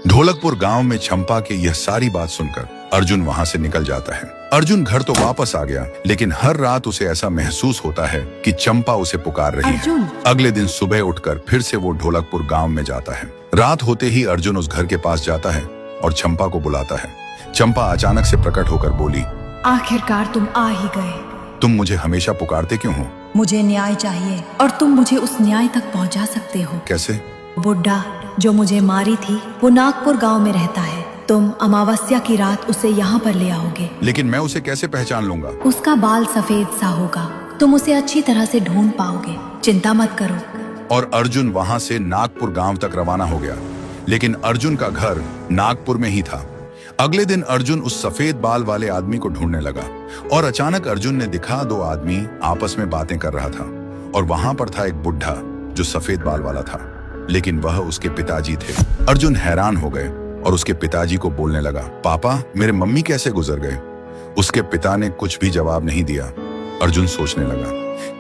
ढोलकपुर गांव में चंपा की यह सारी बात सुनकर अर्जुन वहां से निकल जाता है। अर्जुन घर तो वापस आ गया, लेकिन हर रात उसे ऐसा महसूस होता है कि चंपा उसे पुकार रही है। अगले दिन सुबह उठकर फिर से वो ढोलकपुर गांव में जाता है। रात होते ही अर्जुन उस घर के पास जाता है और चंपा को बुलाता है। चंपा अचानक से प्रकट होकर बोली, आखिरकार तुम आ ही गए। तुम मुझे हमेशा पुकारते क्यों हो? मुझे न्याय चाहिए और तुम मुझे उस न्याय तक पहुंचा सकते हो। कैसे? बुड्ढा जो मुझे मारी थी वो नागपुर गांव में रहता है। तुम अमावस्या की रात उसे यहाँ पर ले आओगे। लेकिन मैं उसे कैसे पहचान लूंगा? उसका बाल सफेद सा होगा, तुम उसे अच्छी तरह से ढूंढ पाओगे, चिंता मत करो। और अर्जुन वहां से नागपुर गांव तक रवाना हो गया, लेकिन अर्जुन का घर नागपुर में ही था। अगले दिन अर्जुन उस सफेद बाल वाले आदमी को ढूंढने लगा और अचानक अर्जुन ने दिखा दो आदमी आपस में बातें कर रहा था और वहां पर था एक बुढ़ा जो सफेद बाल वाला था, लेकिन वह उसके पिताजी थे। अर्जुन हैरान हो गए और उसके पिताजी को बोलने लगा, पापा मेरे मम्मी कैसे गुजर गए? उसके पिता ने कुछ भी जवाब नहीं दिया। अर्जुन सोचने लगा,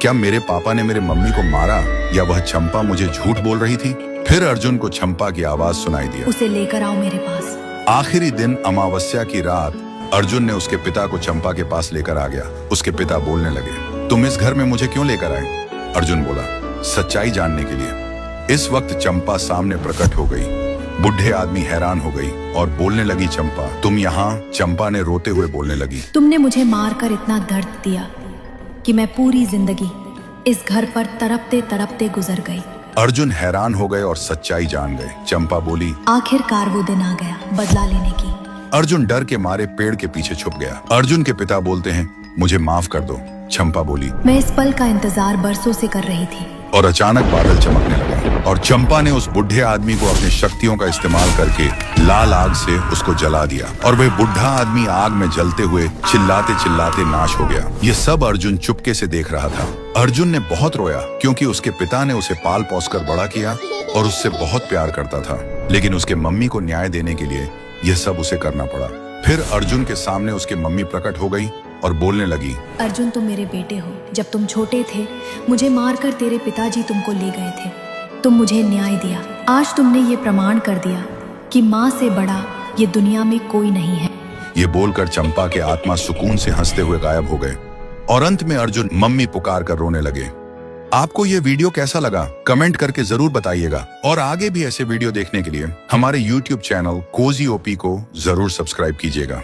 क्या मेरे पापा ने मेरे मम्मी को मारा या वह चंपा मुझे झूठ बोल रही थी? फिर अर्जुन को चंपा की आवाज सुनाई दिया, उसे लेकर आओ मेरे पास। आखिरी दिन अमावस्या की रात अर्जुन ने उसके पिता को चंपा के पास लेकर आ गया। उसके पिता बोलने लगे, तुम इस घर में मुझे क्यों लेकर आए? अर्जुन बोला, सच्चाई जानने के लिए। इस वक्त चंपा सामने प्रकट हो गई। बुढ़े आदमी हैरान हो गई और बोलने लगी, चंपा तुम यहाँ? चंपा ने रोते हुए बोलने लगी, तुमने मुझे मारकर इतना दर्द दिया कि मैं पूरी जिंदगी इस घर पर तड़पते तड़पते गुजर गई। अर्जुन हैरान हो गए और सच्चाई जान गए। चंपा बोली, आखिरकार वो दिन आ गया बदला लेने की। अर्जुन डर के मारे पेड़ के पीछे छुप गया। अर्जुन के पिता बोलते हैं, मुझे माफ कर दो। चंपा बोली, मैं इस पल का इंतजार बरसों से कर रही थी। और अचानक बादल चमकने लगे और चंपा ने उस बुढ़े आदमी को अपनी शक्तियों का इस्तेमाल करके लाल आग से उसको जला दिया और वह बुढ़ा आदमी आग में जलते हुए चिल्लाते चिल्लाते नाश हो गया। ये सब अर्जुन चुपके से देख रहा था। अर्जुन ने बहुत रोया क्योंकि उसके पिता ने उसे पाल पोस कर बड़ा किया और उससे बहुत प्यार करता था, लेकिन उसके मम्मी को न्याय देने के लिए यह सब उसे करना पड़ा। फिर अर्जुन के सामने उसकी मम्मी प्रकट हो गई और बोलने लगी, अर्जुन तुम मेरे बेटे हो। जब तुम छोटे थे मुझे मारकर तेरे पिताजी तुमको ले गए थे। तुम मुझे न्याय दिया। आज तुमने ये प्रमाण कर दिया कि माँ से बड़ा ये दुनिया में कोई नहीं है। ये बोलकर चंपा के आत्मा सुकून से हंसते हुए गायब हो गए और अंत में अर्जुन मम्मी पुकार कर रोने लगे। आपको ये वीडियो कैसा लगा कमेंट करके जरूर बताइएगा और आगे भी ऐसे वीडियो देखने के लिए हमारे YouTube चैनल कोजी ओपी को जरूर सब्सक्राइब कीजिएगा।